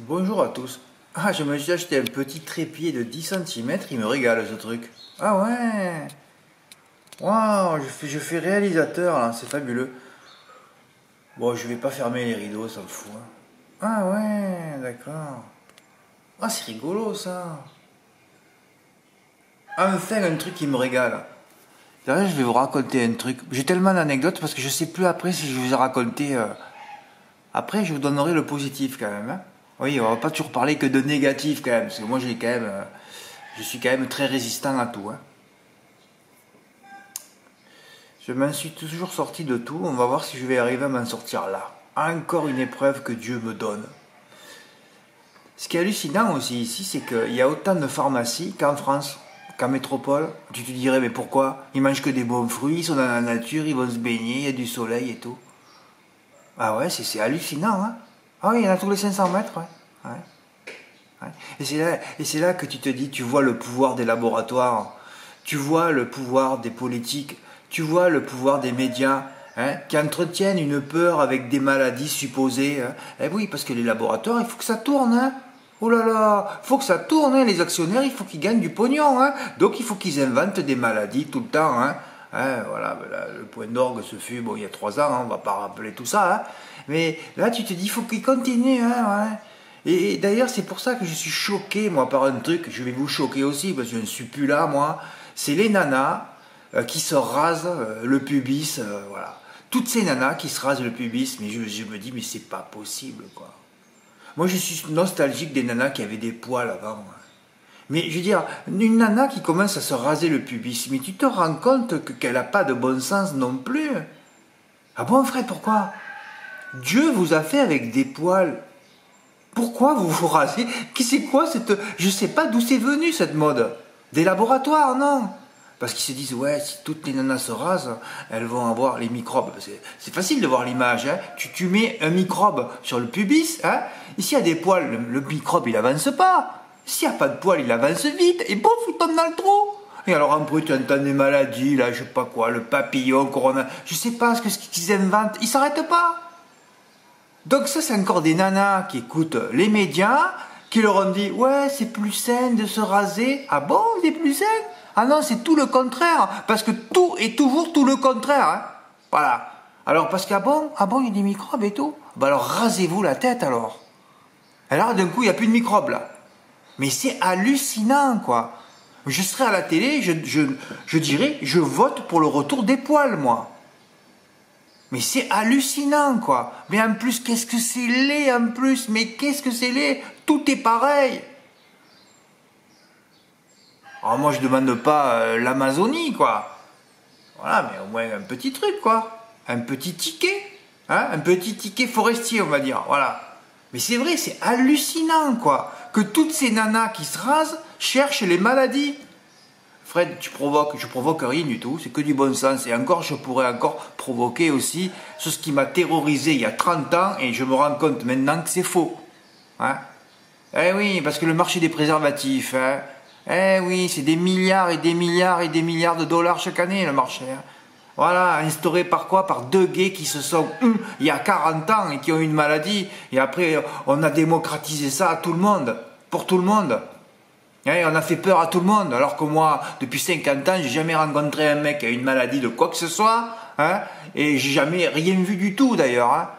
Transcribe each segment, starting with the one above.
Bonjour à tous. Ah, je me suis acheté un petit trépied de 10 centimètres, il me régale ce truc. Ah ouais. Waouh, je fais réalisateur là, c'est fabuleux. Bon, je vais pas fermer les rideaux, ça me fout, hein. Ah ouais, d'accord. Ah, c'est rigolo ça. Enfin, un truc qui me régale. D'ailleurs, je vais vous raconter un truc. J'ai tellement d'anecdotes parce que je sais plus après si je vous ai raconté. Après, je vous donnerai le positif quand même, hein. Oui, on va pas toujours parler que de négatif quand même, parce que moi j'ai quand même, je suis quand même très résistant à tout, hein. Je m'en suis toujours sorti de tout, on va voir si je vais arriver à m'en sortir là. Encore une épreuve que Dieu me donne. Ce qui est hallucinant aussi ici, c'est qu'il y a autant de pharmacies qu'en France, qu'en métropole. Tu te dirais, mais pourquoi? Ils mangent que des bons fruits, ils sont dans la nature, ils vont se baigner, il y a du soleil et tout. Ah ouais, c'est hallucinant, hein. Ah oui, il y en a tous les 500 mètres, ouais. Ouais. Ouais. Et c'est là que tu te dis, tu vois le pouvoir des laboratoires, tu vois le pouvoir des politiques, tu vois le pouvoir des médias, hein, qui entretiennent une peur avec des maladies supposées, hein. Eh oui, parce que les laboratoires, il faut que ça tourne, hein. Oh là là, il faut que ça tourne, hein. Les actionnaires, il faut qu'ils gagnent du pognon, hein. Donc il faut qu'ils inventent des maladies tout le temps, hein. Hein, voilà, ben là, le point d'orgue, ce fut bon, il y a 3 ans, hein, on va pas rappeler tout ça, hein. Mais là, tu te dis, il faut qu'ils continuent, hein, ouais. Et d'ailleurs, c'est pour ça que je suis choqué, moi, par un truc. Je vais vous choquer aussi, parce que je ne suis plus là, moi. C'est les nanas qui se rasent le pubis, voilà. Toutes ces nanas qui se rasent le pubis, mais je me dis, mais c'est pas possible, quoi. Moi, je suis nostalgique des nanas qui avaient des poils avant, moi. Mais je veux dire, une nana qui commence à se raser le pubis, mais tu te rends compte qu'elle n'a pas de bon sens non plus. Ah bon, Fred, pourquoi? Dieu vous a fait avec des poils. Pourquoi vous vous rasez? C'est quoi cette... Je sais pas d'où c'est venu cette mode. Des laboratoires, non? Parce qu'ils se disent, ouais, si toutes les nanas se rasent, elles vont avoir les microbes. C'est facile de voir l'image, hein. Tu mets un microbe sur le pubis, hein. Ici, il y a des poils, le microbe, il avance pas. S'il n'y a pas de poils, il avance vite, et bouf, il tombe dans le trou. Et alors, en plus, tu entends des maladies, là, je sais pas quoi, le papillon, corona, je sais pas ce qu'ils inventent, ils s'arrêtent pas. Donc ça, c'est encore des nanas qui écoutent les médias, qui leur ont dit « Ouais, c'est plus sain de se raser. » Ah bon, c'est plus sain? Ah non, c'est tout le contraire, parce que tout est toujours tout le contraire, hein. Voilà. Alors, parce qu'il y a des microbes et tout. Bah alors, rasez-vous la tête, alors. Alors, d'un coup, il n'y a plus de microbes, là. Mais c'est hallucinant, quoi. Je serais à la télé, je dirais, je vote pour le retour des poils, moi. Mais c'est hallucinant, quoi. Mais en plus, qu'est-ce que c'est laid, en plus. Mais qu'est-ce que c'est laid. Tout est pareil. Alors moi, je demande pas l'Amazonie, quoi. Voilà, mais au moins un petit truc, quoi. Un petit ticket. Hein, un petit ticket forestier, on va dire. Voilà. Mais c'est vrai, c'est hallucinant, quoi. Que toutes ces nanas qui se rasent cherchent les maladies. Fred, je provoque rien du tout, c'est que du bon sens. Et encore, je pourrais encore provoquer aussi ce qui m'a terrorisé il y a 30 ans et je me rends compte maintenant que c'est faux. Hein? Eh oui, parce que le marché des préservatifs, hein? Eh oui, c'est des milliards et des milliards et des milliards de dollars chaque année, le marché, hein. Voilà, instauré par quoi? Par deux gays qui se sont il y a 40 ans et qui ont eu une maladie. Et après, on a démocratisé ça à tout le monde, pour tout le monde. Hein, on a fait peur à tout le monde, alors que moi, depuis 50 ans, j'ai jamais rencontré un mec qui a une maladie de quoi que ce soit, hein, et j'ai jamais rien vu du tout d'ailleurs, hein.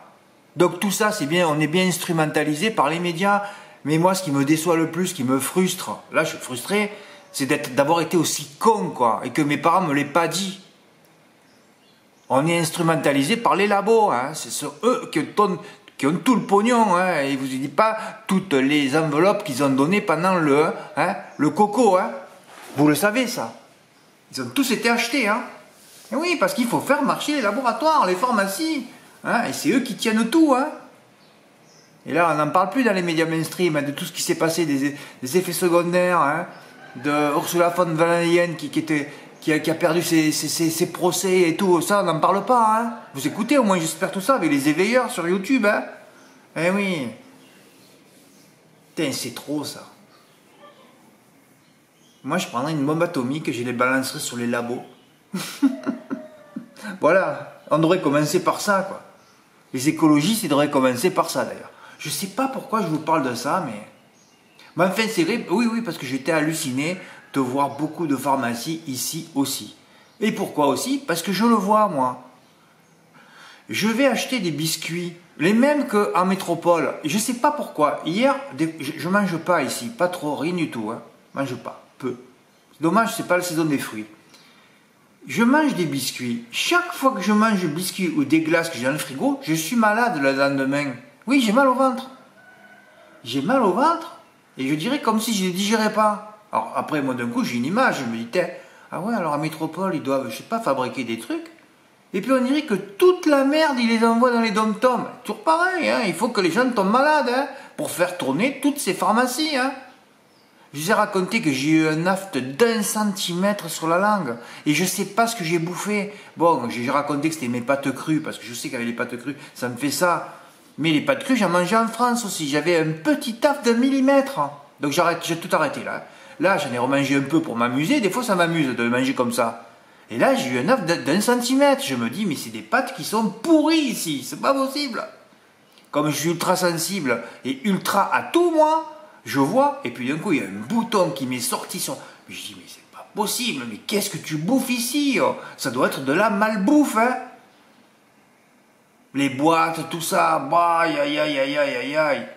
Donc tout ça, c'est bien, on est bien instrumentalisé par les médias. Mais moi, ce qui me déçoit le plus, ce qui me frustre, là je suis frustré, c'est d'avoir été aussi con, quoi, et que mes parents me l'aient pas dit. On est instrumentalisé par les labos, hein. C'est eux qui ont tout le pognon, hein. Et vous ne dites pas toutes les enveloppes qu'ils ont données pendant le coco, hein. Vous le savez, ça. Ils ont tous été achetés, hein. Et oui, parce qu'il faut faire marcher les laboratoires, les pharmacies, hein. Et c'est eux qui tiennent tout, hein. Et là, on n'en parle plus dans les médias mainstream, hein, de tout ce qui s'est passé, des effets secondaires, hein, de Ursula von der Leyen qui a perdu ses procès et tout, ça, on n'en parle pas, hein. Vous écoutez au moins, j'espère tout ça, avec les éveilleurs sur YouTube, hein. Eh oui. Putain, c'est trop, ça. Moi, je prendrais une bombe atomique et je les balancerais sur les labos. Voilà, on devrait commencer par ça, quoi. Les écologistes, ils devraient commencer par ça, d'ailleurs. Je sais pas pourquoi je vous parle de ça, mais enfin, c'est vrai, oui, parce que j'étais halluciné de voir beaucoup de pharmacies ici aussi. Et pourquoi aussi? Parce que je le vois, moi. Je vais acheter des biscuits, les mêmes qu'en métropole. Je sais pas pourquoi. Hier, je mange pas ici, pas trop, rien du tout. Hein. Je mange pas, peu. C'est dommage, c'est pas la saison des fruits. Je mange des biscuits. Chaque fois que je mange des biscuits ou des glaces que j'ai dans le frigo, je suis malade le lendemain. Oui, j'ai mal au ventre. J'ai mal au ventre et je dirais comme si je ne les digérais pas. Alors après, moi d'un coup, j'ai une image, je me dis, ah ouais, alors à Métropole, ils doivent, je sais pas, fabriquer des trucs. Et puis on dirait que toute la merde, ils les envoient dans les dom-toms. Toujours pareil, hein, il faut que les gens tombent malades hein, pour faire tourner toutes ces pharmacies. Hein. Je vous ai raconté que j'ai eu un aft d'1 centimètre sur la langue et je sais pas ce que j'ai bouffé. Bon, j'ai raconté que c'était mes pâtes crues parce que je sais qu'avec les pâtes crues, ça me fait ça. Mais les pâtes crues, j'en mangeais en France aussi. J'avais un petit aft de millimètre. Donc j'ai tout arrêté là. Là, j'en ai remangé un peu pour m'amuser. Des fois, ça m'amuse de manger comme ça. Et là, j'ai eu un aft d'1 centimètre. Je me dis, mais c'est des pâtes qui sont pourries ici. C'est pas possible. Comme je suis ultra sensible et ultra à tout, moi, je vois. Et puis d'un coup, il y a un bouton qui m'est sorti sur... Je dis, mais c'est pas possible. Mais qu'est-ce que tu bouffes ici? Ça doit être de la malbouffe, hein. Les boîtes, tout ça, bah, aïe, aïe, aïe, aïe, aïe, aïe.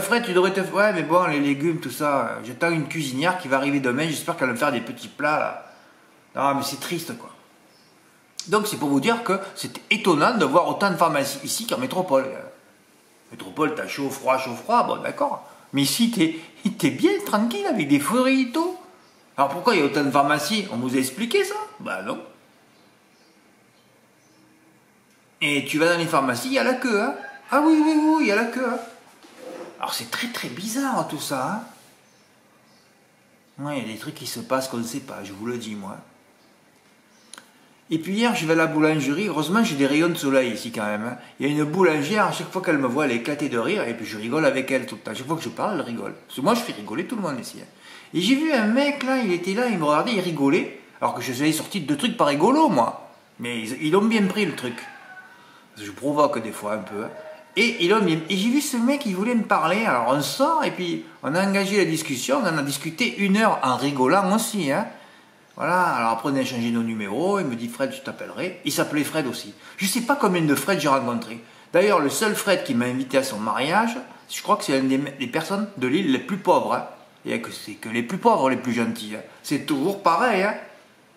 Fred, tu devrais te... Ouais, mais bon, les légumes, tout ça, j'attends une cuisinière qui va arriver demain, j'espère qu'elle va me faire des petits plats, là. Non, mais c'est triste, quoi. Donc, c'est pour vous dire que c'est étonnant de voir autant de pharmacies ici qu'en métropole. Métropole, t'as chaud, froid, bon, d'accord. Mais ici, t'es bien tranquille avec des fruits et tout. Alors, pourquoi il y a autant de pharmacies? On vous a expliqué ça? Bah non. Et tu vas dans les pharmacies, il y a la queue, hein. Ah oui, il y a la queue, hein. Alors c'est très très bizarre tout ça, hein. Ouais, il y a des trucs qui se passent qu'on ne sait pas, je vous le dis, moi. Et puis hier, je vais à la boulangerie, heureusement j'ai des rayons de soleil ici quand même, hein. Il y a une boulangère, à chaque fois qu'elle me voit, elle est éclatée de rire, et puis je rigole avec elle tout le temps. À chaque fois que je parle, elle rigole. Parce que moi, je fais rigoler tout le monde ici, hein. Et j'ai vu un mec là, il était là, il me regardait, il rigolait, alors que je suis sorti de trucs pas rigolos, moi. Mais ils ont bien pris le truc. Je provoque des fois un peu. Hein. Et j'ai vu ce mec, il voulait me parler. Alors on sort et puis on a engagé la discussion. On en a discuté 1 heure en rigolant aussi. Hein. Voilà. Alors après on a échangé nos numéros. Il me dit Fred, je t'appellerai. Il s'appelait Fred aussi. Je ne sais pas combien de Fred j'ai rencontré. D'ailleurs, le seul Fred qui m'a invité à son mariage, je crois que c'est une des personnes de l'île les plus pauvres. Hein. Et que c'est que les plus pauvres, les plus gentils. Hein. C'est toujours pareil. Hein.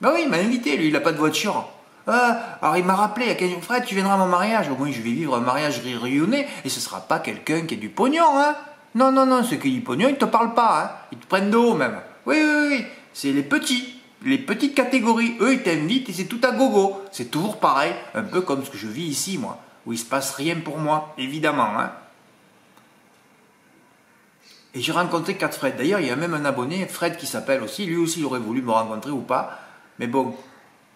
Ben oui, il m'a invité. Lui, il n'a pas de voiture. Alors il m'a rappelé, il y a 15 jours, Fred, tu viendras à mon mariage. Au moins je vais vivre un mariage réunionnais et ce sera pas quelqu'un qui a du pognon, hein. Non, ceux qui ont du pognon, ils te parlent pas, hein. Ils te prennent de haut même. Oui. C'est les petits, les petites catégories. Eux, ils t'invitent et c'est tout à gogo. C'est toujours pareil, un peu comme ce que je vis ici, moi, où il se passe rien pour moi, évidemment, hein. Et j'ai rencontré 4 Fred. D'ailleurs, il y a même un abonné, Fred, qui s'appelle aussi. Lui aussi, il aurait voulu me rencontrer ou pas. Mais bon.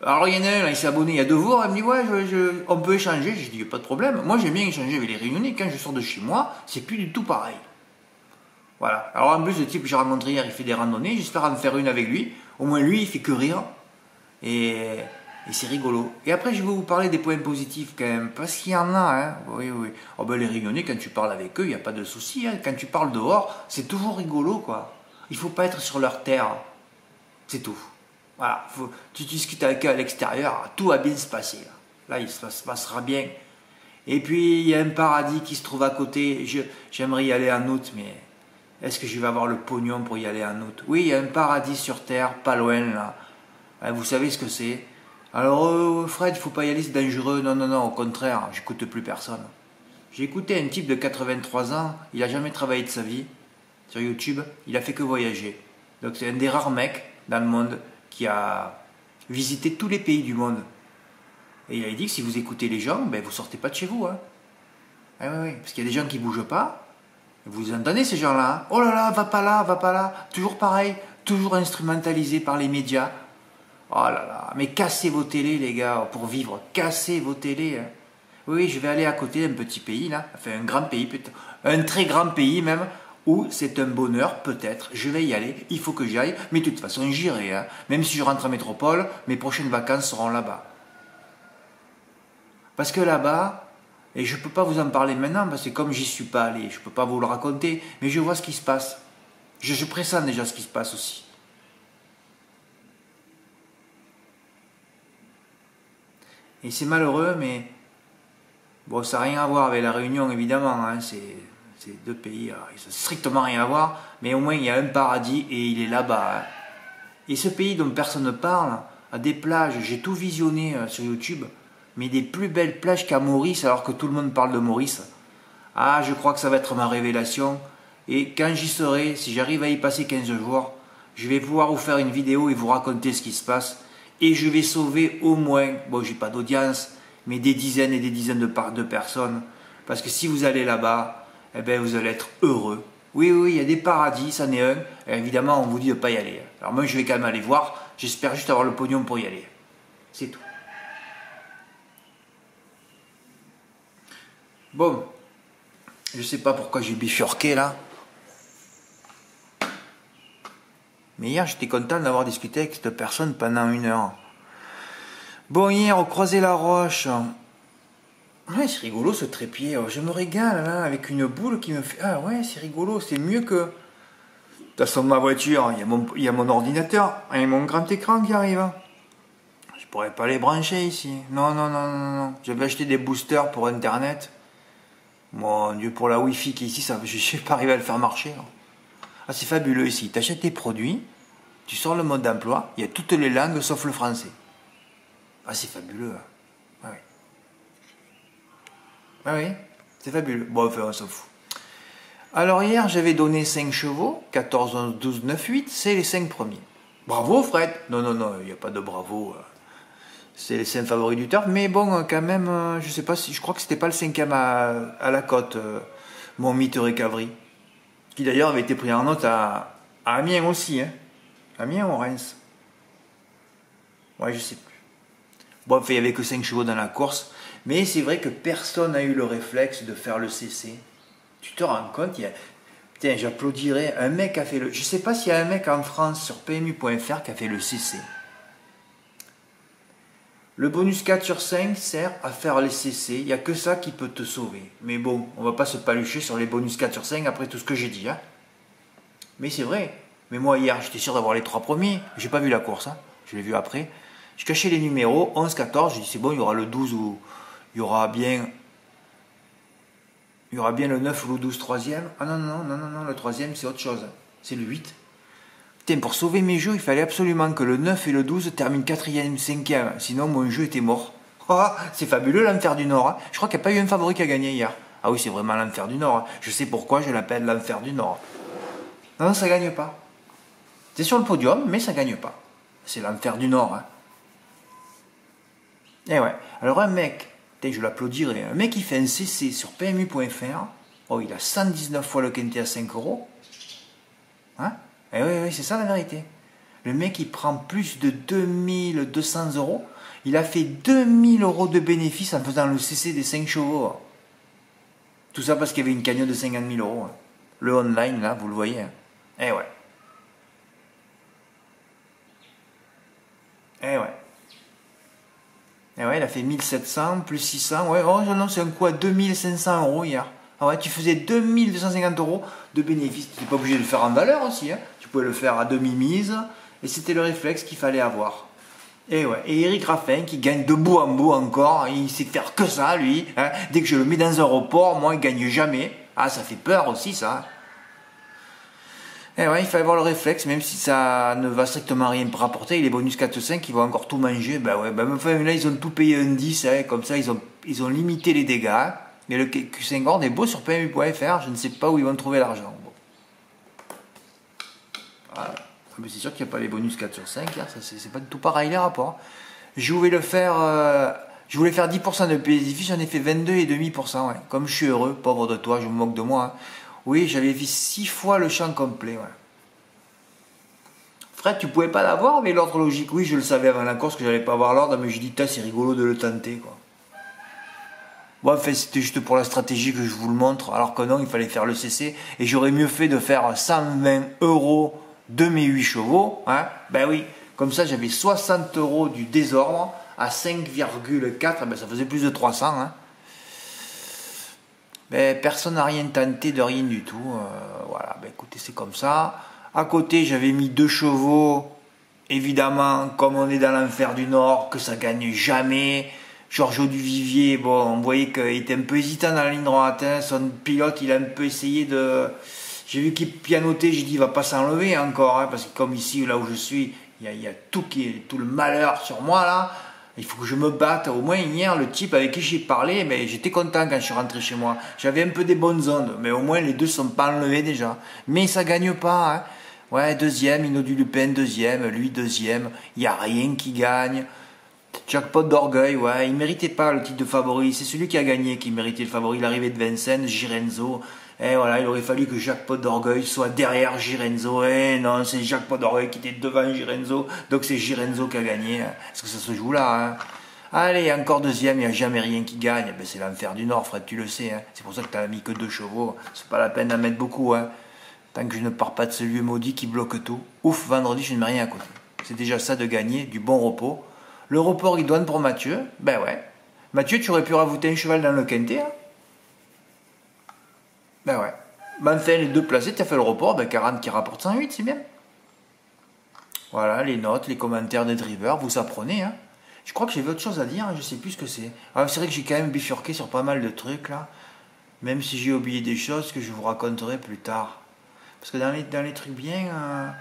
Alors il y en a un, là, il s'est abonné il y a 2 jours, il me dit ouais, on peut échanger. J'ai dit pas de problème. Moi j'aime bien échanger avec les Réunionnais. Quand je sors de chez moi, c'est plus du tout pareil. Voilà. Alors en plus, le type que j'ai rencontré hier, il fait des randonnées. J'espère en faire une avec lui. Au moins lui, il fait que rire. Et c'est rigolo. Et après, je vais vous parler des points positifs quand même. Parce qu'il y en a, hein. Oui. Oh ben les Réunionnais, quand tu parles avec eux, il n'y a pas de souci. Hein. Quand tu parles dehors, c'est toujours rigolo, quoi. Il faut pas être sur leur terre. C'est tout. Voilà, tu discutes avec eux à l'extérieur, tout va bien se passer. Là, il se passera bien. Et puis, il y a un paradis qui se trouve à côté. J'aimerais y aller en août, mais est-ce que je vais avoir le pognon pour y aller en août? Oui, il y a un paradis sur Terre, pas loin, là. Vous savez ce que c'est? Alors, Fred, il ne faut pas y aller, c'est dangereux. Non, au contraire, j'écoute plus personne. J'ai écouté un type de 83 ans, il n'a jamais travaillé de sa vie, sur YouTube, il a fait que voyager. Donc, c'est un des rares mecs dans le monde qui a visité tous les pays du monde. Et il a dit que si vous écoutez les gens, ben vous sortez pas de chez vous. Hein. Ah oui, parce qu'il y a des gens qui bougent pas. Vous entendez ces gens-là, hein. Oh là là, va pas là. Toujours pareil, toujours instrumentalisé par les médias. Oh là là, mais cassez vos télés les gars, pour vivre, cassez vos télés. Hein. Oui, je vais aller à côté d'un petit pays là, enfin un grand pays, peut-être, un très grand pays même, où c'est un bonheur, peut-être, je vais y aller, il faut que j'y aille, mais de toute façon j'irai, hein. Même si je rentre en métropole, mes prochaines vacances seront là-bas. Parce que là-bas, Et je ne peux pas vous en parler maintenant, parce que comme j'y suis pas allé, je ne peux pas vous le raconter, mais je vois ce qui se passe. Je pressens déjà ce qui se passe aussi. Et c'est malheureux, mais bon, ça n'a rien à voir avec la Réunion, évidemment. Hein, c'est deux pays, alors, ils n'ont strictement rien à voir, mais au moins il y a un paradis et il est là-bas. Hein. Et ce pays dont personne ne parle, a des plages, j'ai tout visionné sur YouTube, mais des plus belles plages qu'à Maurice, alors que tout le monde parle de Maurice. Ah, je crois que ça va être ma révélation. Et quand j'y serai, si j'arrive à y passer 15 jours, je vais pouvoir vous faire une vidéo et vous raconter ce qui se passe. Et je vais sauver au moins, bon, j'ai pas d'audience, mais des dizaines et des dizaines de personnes. Parce que si vous allez là-bas, eh ben, vous allez être heureux. Oui, oui, il y a des paradis, ça n'est un. Et évidemment, on vous dit de ne pas y aller. Alors moi, je vais quand même aller voir. J'espère juste avoir le pognon pour y aller. C'est tout. Bon, je sais pas pourquoi j'ai bifurqué là. Mais hier, j'étais content d'avoir discuté avec cette personne pendant 1 heure. Bon, hier, au Croisé-la-Roche. Ouais, c'est rigolo ce trépied. Je me régale là, avec une boule qui me fait... Ah ouais, c'est rigolo, c'est mieux que... De toute façon, ma voiture, il y a mon ordinateur et mon grand écran qui arrive. Je pourrais pas les brancher ici. Non, non, non, non, non. J'avais acheté des boosters pour Internet. Mon Dieu, pour la Wi-Fi qui est ici, ça, je ne sais pas arriver à le faire marcher. Ah, c'est fabuleux ici. Tu achètes tes produits, tu sors le mode d'emploi, il y a toutes les langues sauf le français. Ah, c'est fabuleux. Ah oui. Ah oui, c'est fabuleux. Bon, enfin, on s'en fout. Alors hier, j'avais donné 5 chevaux, 14, 11, 12, 9, 8, c'est les 5 premiers. Bravo Fred. Non, non, non, il n'y a pas de bravo. C'est les 5 favoris du turf, mais bon, quand même, je sais pas si, je crois que c'était pas le 5e à la côte, mon mythe Récavry, qui d'ailleurs avait été pris en note à Amiens aussi, hein. Amiens ou Reims? Ouais, je sais plus. Bon, enfin, il n'y avait que 5 chevaux dans la course, mais c'est vrai que personne n'a eu le réflexe de faire le CC. Tu te rends compte, Putain, j'applaudirais un mec qui a fait le... Je sais pas s'il y a un mec en France sur PMU.fr qui a fait le CC. Le bonus 4 sur 5 sert à faire les CC, il n'y a que ça qui peut te sauver. Mais bon, on va pas se palucher sur les bonus 4 sur 5 après tout ce que j'ai dit. Hein. Mais c'est vrai. Mais moi hier, j'étais sûr d'avoir les 3 premiers. J'ai pas vu la course, hein. Je l'ai vu après. Je cachais les numéros, 11, 14, j'ai dit c'est bon, il y aura le 12 ou il y aura bien le 9 ou le 12 troisième. Ah non, non, non, non, non, le troisième c'est autre chose. C'est le 8. Putain, pour sauver mes jeux, il fallait absolument que le 9 et le 12 terminent 4e, 5e. Sinon, mon jeu était mort. Oh, c'est fabuleux, l'Enfer du Nord. Hein. Je crois qu'il n'y a pas eu un favori qui a gagné hier. Ah oui, c'est vraiment l'Enfer du Nord. Hein. Je sais pourquoi je l'appelle l'Enfer du Nord. Non, non, ça gagne pas. C'est sur le podium, mais ça gagne pas. C'est l'Enfer du Nord. Hein. Et ouais. Alors un mec, je l'applaudirais, un mec qui fait un CC sur PMU.fr, oh, il a 119 fois le quintet à 5 euros. Hein? Et oui, oui, c'est ça la vérité. Le mec, il prend plus de 2200 euros. Il a fait 2000 euros de bénéfices en faisant le CC des 5 chevaux. Tout ça parce qu'il y avait une cagnotte de 50 000 euros. Le online, là, vous le voyez. Eh ouais. Eh ouais. Eh ouais, il a fait 1700 plus 600. Ouais, oh non, c'est un coup à 2500 euros hier. Ah ouais, tu faisais 2250 euros de bénéfices. Tu n'es pas obligé de le faire en valeur aussi. Hein. Tu pouvais le faire à demi-mise. Et c'était le réflexe qu'il fallait avoir. Et ouais. Et Eric Raffin qui gagne de bout en bout encore. Il sait faire que ça, lui. Hein. Dès que je le mets dans un report, moi, il gagne jamais. Ah, ça fait peur aussi, ça. Et ouais, il fallait avoir le réflexe, même si ça ne va strictement rien rapporter. Les bonus 4-5, ils vont encore tout manger. Ben ouais, ben enfin, là, ils ont tout payé un 10. Hein. Comme ça, ils ont limité les dégâts. Hein. Mais le Q5 Gold est beau sur PMU.fr, je ne sais pas où ils vont trouver l'argent. Bon. Voilà. Mais c'est sûr qu'il n'y a pas les bonus 4 sur 5, hein. C'est pas du tout pareil les rapports. Je voulais faire 10% de bénéfice, j'en ai fait 22,5%. Ouais. Comme je suis heureux, pauvre de toi, je me moque de moi. Hein. Oui, j'avais vu 6 fois le champ complet. Ouais. Fred, tu pouvais pas l'avoir, mais l'ordre logique, oui, je le savais avant la course que j'allais pas avoir l'ordre, mais je dis, c'est rigolo de le tenter, quoi. Bon, enfin, c'était juste pour la stratégie que je vous le montre, alors que non, il fallait faire le CC, et j'aurais mieux fait de faire 120 euros de mes 8 chevaux, hein. Ben oui, comme ça j'avais 60 euros du désordre à 5,4, ben ça faisait plus de 300, hein. Ben, personne n'a rien tenté de rien du tout. Voilà, ben, écoutez, c'est comme ça. À côté, j'avais mis 2 chevaux. Évidemment, comme on est dans l'enfer du Nord, que ça gagne jamais. Giorgio Duvivier, bon, on voyait qu'il était un peu hésitant dans la ligne droite. Hein. Son pilote, il a un peu essayé de... J'ai vu qu'il pianotait, j'ai dit, il va pas s'enlever encore. Hein, parce que comme ici, là où je suis, il y a tout le malheur sur moi, là. Il faut que je me batte. Au moins, hier, le type avec qui j'ai parlé, mais j'étais content quand je suis rentré chez moi. J'avais un peu des bonnes ondes, mais au moins, les deux sont pas enlevés déjà. Mais ça gagne pas. Hein. Ouais, deuxième, Hinault du Lupin, deuxième, lui, deuxième. Il n'y a rien qui gagne. Jackpot d'orgueil, ouais, il méritait pas le titre de favori. C'est celui qui a gagné qui méritait le favori. L'arrivée de Vincennes, Girenzo. Et voilà, il aurait fallu que Jackpot d'orgueil soit derrière Girenzo. Et non, c'est Jackpot d'orgueil qui était devant Girenzo. Donc c'est Girenzo qui a gagné. Parce que ça se joue là. Hein. Allez, encore deuxième, il n'y a jamais rien qui gagne. Ben, c'est l'enfer du Nord, Fred, tu le sais. Hein. C'est pour ça que tu n'as mis que 2 chevaux. C'est pas la peine d'en mettre beaucoup. Hein. Tant que je ne pars pas de ce lieu maudit qui bloque tout. Ouf, vendredi, je ne mets rien à côté. C'est déjà ça de gagner, du bon repos. Le report idoine pour Mathieu. Ben ouais. Mathieu, tu aurais pu rajouter un cheval dans le quintet. Hein. Ben ouais. Ben enfin, les 2 placés, tu as fait le report. Ben 40 qui rapporte 108, c'est bien. Voilà, les notes, les commentaires des drivers, vous apprenez. Hein. Je crois que j'avais autre chose à dire, je sais plus ce que c'est. Alors c'est vrai que j'ai quand même bifurqué sur pas mal de trucs là. Même si j'ai oublié des choses que je vous raconterai plus tard. Parce que dans les trucs bien...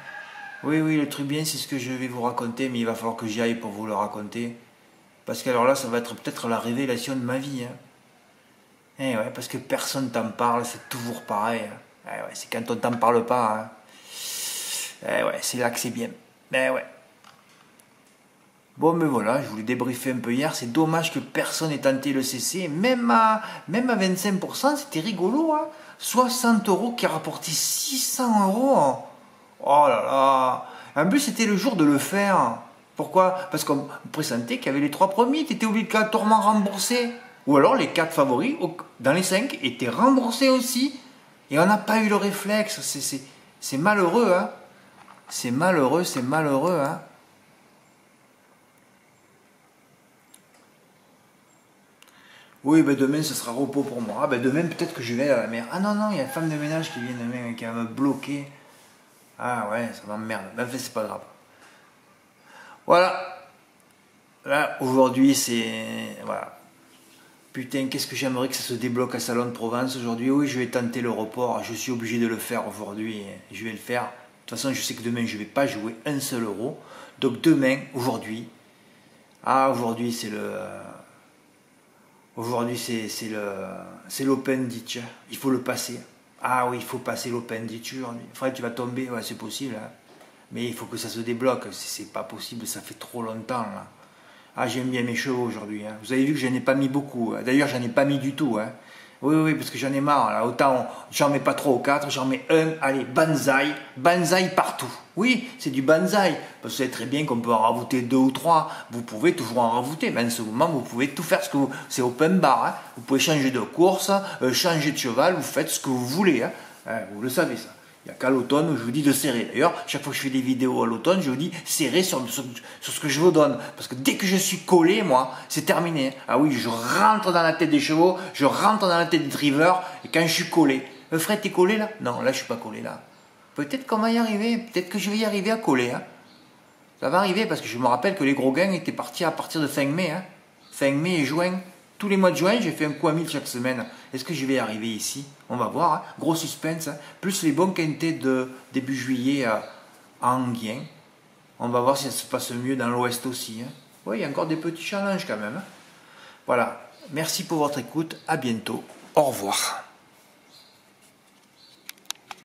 Oui, le truc bien, c'est ce que je vais vous raconter, mais il va falloir que j'y aille pour vous le raconter. Parce que alors là, ça va être peut-être la révélation de ma vie. Hein. Eh ouais, parce que personne t'en parle, c'est toujours pareil. Hein. Eh ouais, c'est quand on t'en parle pas. Hein. Eh ouais, c'est là que c'est bien. Eh ouais. Bon, mais voilà, je voulais débriefer un peu hier. C'est dommage que personne n'ait tenté le CC. Même à 25%, c'était rigolo. Hein. 60 € qui a rapporté 600 €. Oh là là. En plus, c'était le jour de le faire. Pourquoi? Parce qu'on pressentait qu'il y avait les 3 premiers qui étaient obligatoirement remboursés. Ou alors les 4 favoris, dans les 5, étaient remboursés aussi. Et on n'a pas eu le réflexe. C'est malheureux. Hein. C'est malheureux. Hein. Oui, ben demain, ce sera repos pour moi. Ah, ben demain, peut-être que je vais à la mer. Ah non, il y a une femme de ménage qui vient demain, qui va me bloquer. Ah ouais, ça m'emmerde. Ben, en fait, c'est pas grave. Voilà. Là, aujourd'hui, c'est... Voilà. Putain, qu'est-ce que j'aimerais que ça se débloque à Salon de Provence aujourd'hui. Oui, je vais tenter le report. Je suis obligé de le faire aujourd'hui. Je vais le faire. De toute façon, je sais que demain, je ne vais pas jouer un seul euro. Donc demain, aujourd'hui... Ah, aujourd'hui, c'est le... Aujourd'hui, c'est l'Open Ditch. Il faut le passer. Ah oui, il faut passer l'Open Ditch aujourd'hui. Fred, tu vas tomber, ouais, c'est possible. Hein. Mais il faut que ça se débloque. C'est pas possible, ça fait trop longtemps. Là. Ah, j'aime bien mes chevaux aujourd'hui. Hein. Vous avez vu que je n'en ai pas mis beaucoup. D'ailleurs, j'en ai pas mis du tout. Hein. Oui, parce que j'en ai marre. Là. Autant, j'en mets pas 3 ou 4, j'en mets un. Allez, banzai partout. Oui, c'est du banzai. Parce que vous savez très bien qu'on peut en rajouter 2 ou 3. Vous pouvez toujours en rajouter. Mais en ce moment, vous pouvez tout faire ce que vous... C'est open bar. Hein. Vous pouvez changer de course, changer de cheval. Vous faites ce que vous voulez. Hein. Vous le savez, ça. Il n'y a qu'à l'automne où je vous dis de serrer. D'ailleurs, chaque fois que je fais des vidéos à l'automne, je vous dis serrer sur ce que je vous donne. Parce que dès que je suis collé, moi, c'est terminé. Ah oui, je rentre dans la tête des chevaux, je rentre dans la tête des drivers, et quand je suis collé. Fred, t'es collé là? Non, là, je suis pas collé là. Peut-être qu'on va y arriver, peut-être que je vais y arriver à coller. Hein. Ça va arriver parce que je me rappelle que les gros gains étaient partis à partir de fin mai. Hein. Fin mai et juin. Tous les mois de juin, j'ai fait un coup à 1000 chaque semaine. Est-ce que je vais y arriver ici? On va voir. Hein. Gros suspense. Hein. Plus les bons quintés de début juillet à Anguien. On va voir si ça se passe mieux dans l'ouest aussi. Hein. Oui, il y a encore des petits challenges quand même. Hein. Voilà. Merci pour votre écoute. À bientôt. Au revoir.